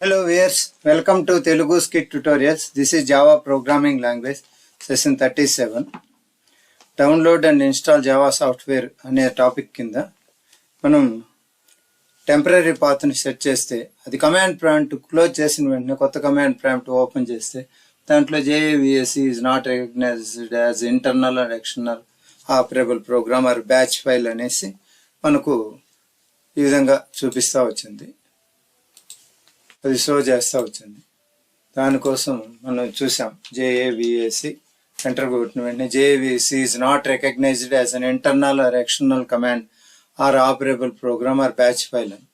Hello viewers, welcome to Telugu Scit tutorials. This is Java programming language session 37. Download and install Java software అనే topic కింద మనం temporary path ని set చేస్తే అది command prompt close చేసిన వెంటనే కొత్త కమాండ్ ప్రాంప్ట్ ఓపెన్ చేస్తే దాంట్లో JVSC is not recognized as internal or external operable program or batch file అనేసి మనకు ఈ విధంగా చూపిస్తా వచ్చింది. అది షో చేస్తూ వచ్చింది. దానికోసం మనం చూసాం JVSC ఎంటర్ కొట్టిన వెంటనే JVSC is not recognized as an internal or external command or operable program or batch file అని.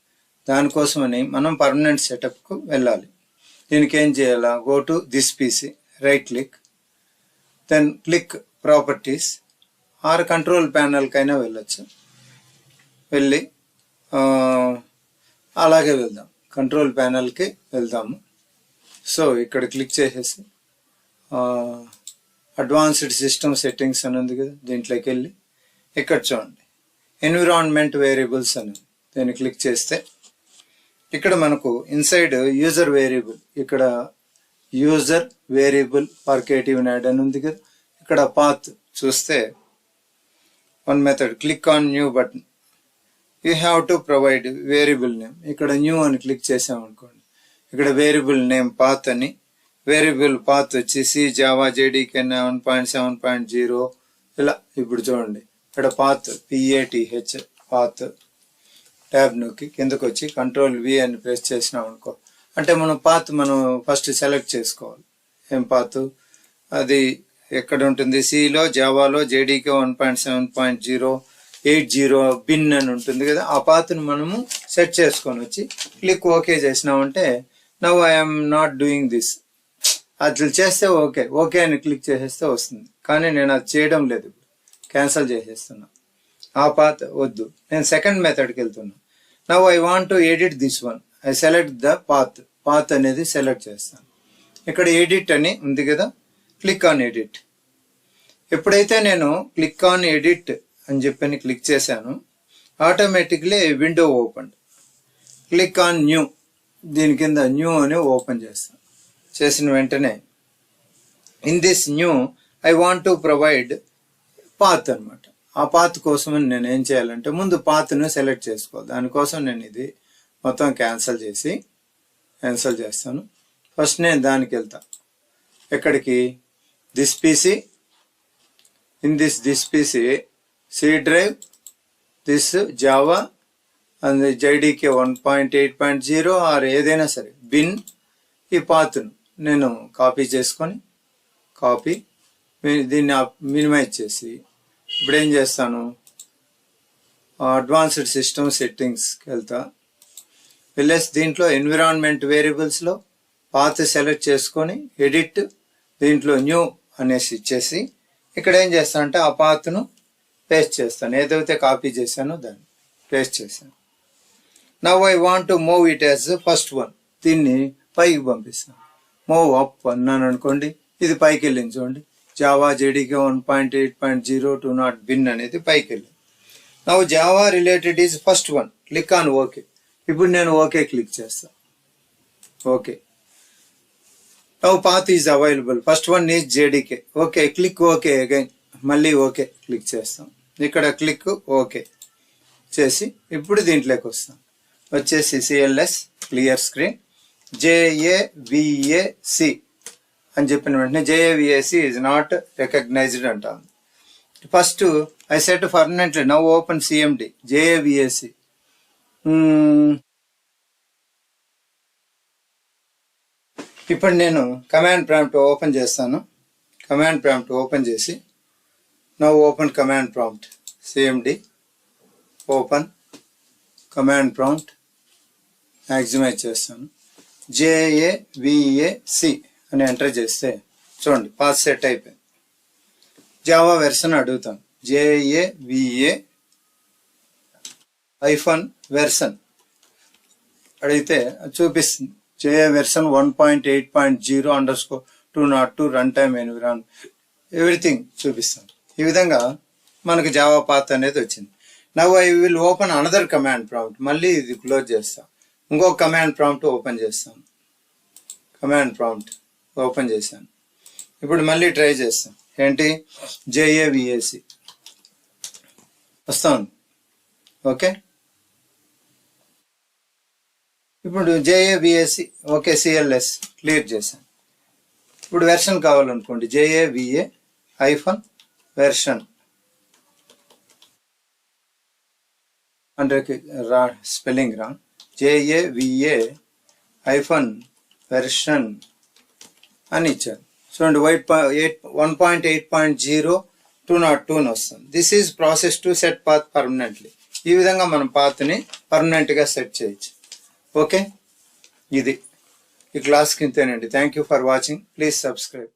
దానికోసమని మనం పర్మనెంట్ సెటప్కు వెళ్ళాలి. దీనికి ఏం చేయాలా? Go to this PC, right click, then click properties or control ప్యానల్కైనా వెళ్ళొచ్చు. వెళ్ళి అలాగే వెళ్దాం, కంట్రోల్ ప్యానల్కి వెళ్దాము. సో ఇక్కడ క్లిక్ చేసేసి అడ్వాన్స్డ్ సిస్టమ్ సెట్టింగ్స్ అని ఉంది కదా, దీంట్లోకి వెళ్ళి ఇక్కడ చూడండి ఎన్విరాన్మెంట్ వేరియబుల్స్ అని దీన్ని క్లిక్ చేస్తే ఇక్కడ మనకు ఇన్సైడ్ యూజర్ వేరియబుల్, ఇక్కడ యూజర్ వేరియబుల్ పర్కేటివ్ నాడ్ అని ఉంది కదా. ఇక్కడ పాత్ చూస్తే one method, click on new button, you have to provide variable name. ఇక్కడ న్యూ అని క్లిక్ చేసామనుకోండి, ఇక్కడ వేరియబుల్ నేమ్ పాత్ అని, వేరియబుల్ పాత్ వచ్చేసి జావా JDK 1.7.0 ఇలా. ఇప్పుడు చూడండి ఇక్కడ పాత్ PATH పాత్ ట్యాబ్ నొక్కి కిందకు వచ్చి Ctrl+V అని ప్రెస్ చేసినాం అనుకో, అంటే మనం పాత్ మనం ఫస్ట్ సెలెక్ట్ చేసుకోవాలి. ఏం పాత్ అది ఎక్కడ ఉంటుంది? సిలో జావాలో JDK 1.7.0 80 బిన్ అని ఉంటుంది కదా, ఆ పాత్ను మనము సెట్ చేసుకొని వచ్చి క్లిక్ ఓకే చేసినామంటే now I'm not doing this, అది చేస్తే ఓకే ఓకే అని క్లిక్ చేసేస్తే వస్తుంది. కానీ నేను అది చేయడం లేదు, క్యాన్సిల్ చేసేస్తున్నా. ఆ పాత్ వద్దు, నేను సెకండ్ మెథడ్కి వెళ్తున్నా. Now I want to edit this one, I select the path అనేది సెలెక్ట్ చేస్తాను. ఇక్కడ ఎడిట్ అని ఉంది కదా, క్లిక్ ఆన్ ఎడిట్. ఎప్పుడైతే నేను క్లిక్ ఆన్ ఎడిట్ అని చెప్పని క్లిక్ చేశాను, automatically window open. Click on new, దీని కింద న్యూ అని ఓపెన్ చేస్తాను. చేసిన వెంటనే in this new I want to provide path అనమాట. ఆ పాత్ కోసం నేను ఏం చేయాలంటే ముందు పాత్ను సెలెక్ట్ చేసుకోవాలి. దానికోసం నేను ఇది మొత్తం క్యాన్సిల్ చేస్తాను. ఫస్ట్ నేను దానికి వెళ్తా, ఎక్కడికి? This PC, in this PC C drive, this Java and JDK 1.8.0 or ఏదైనా సరే బిన్, ఈ పాత్ను నేను కాపీ చేసుకొని దీన్ని మినిమైజ్ చేసి ఇప్పుడు ఏం చేస్తాను? అడ్వాన్స్డ్ సిస్టమ్ సెట్టింగ్స్కి వెళ్తా. వెళ్ళేసి దీంట్లో ఎన్విరాన్మెంట్ వేరియబుల్స్లో పాత్ సెలెక్ట్ చేసుకొని ఎడిట్, దీంట్లో న్యూ అనేసి ఇచ్చేసి ఇక్కడ ఏం చేస్తానంటే ఆ పాత్ను పేస్ట్ చేస్తాను. ఏదైతే కాపీ చేశానో దాన్ని పేస్ట్ చేశాను. Now I want to move it as first one, దీన్ని పైకి పంపిస్తాను. మూవ్ అప్ అన్నాను అనుకోండి, ఇది పైకి వెళ్ళింది. చూడండి Java JDK 1.8.0 to not been అనేది పైకి వెళ్ళింది. Now Java related is first one, click on okay. ఇప్పుడు నేను ఓకే క్లిక్ చేస్తాను. Okay, now path is available, first one is JDK. Okay, click okay again, మళ్ళీ ఓకే క్లిక్ చేస్తాం. ఇక్కడ click okay చేసి ఇప్పుడు దీంట్లోకి వస్తాం. వచ్చేసి CLS క్లియర్ స్క్రీన్, JAVAC అని చెప్పిన వెంటనే JAVAC ఈజ్ నాట్ రికగ్నైజ్డ్ అంటాను. First I set permanently, now open CMD JAVAC. ఇప్పుడు నేను కమాండ్ ప్రాంప్ట్ ఓపెన్ చేస్తాను. కమాండ్ ప్రాంప్ట్ ఓపెన్ చేసి now open command prompt, CMD open command prompt, maximize చేస్తాను. JAVAC అని ఎంటర్ చేస్తే చూడండి పాత్ సెట్ అయిపోయింది. జావా వెర్షన్ అడుగుతాను, JAVA-వెర్షన్ అడిగితే చూపిస్తుంది. JA version 1.8.0_202 run time ఎన్విరాన్ everything చూపిస్తాను. ఈ విధంగా మనకు జావా పాత్ అనేది వచ్చింది. Now I will open another command prompt, మళ్ళీ ఇది క్లోజ్ చేస్తాం. ఇంకొక కమాండ్ ప్రాంప్ట్ ఓపెన్ చేస్తాం. కమాండ్ ప్రాంప్ట్ ఓపెన్ చేశాను. ఇప్పుడు మళ్ళీ ట్రై చేస్తాం. ఏంటి? JAVAC వస్తుంది. ఓకే, ఇప్పుడు JAVAC ఓకే, CLS క్లియర్ చేశాను. ఇప్పుడు వెర్షన్ కావాలనుకోండి, JAVA-వెర్షన్ అంటే స్పెల్లింగ్ రా, JAVA-వెర్షన్ అని ఇచ్చారు. చూడండి, 1.8.0 202 అని వస్తుంది. This is process to set path permanently. ఈ విధంగా మనం పాత్ని పర్మనెంట్గా సెట్ చేయొచ్చు. ఓకే, ఇది ఈ క్లాస్కి ఇంతేనండి. Thank you for watching. Please subscribe.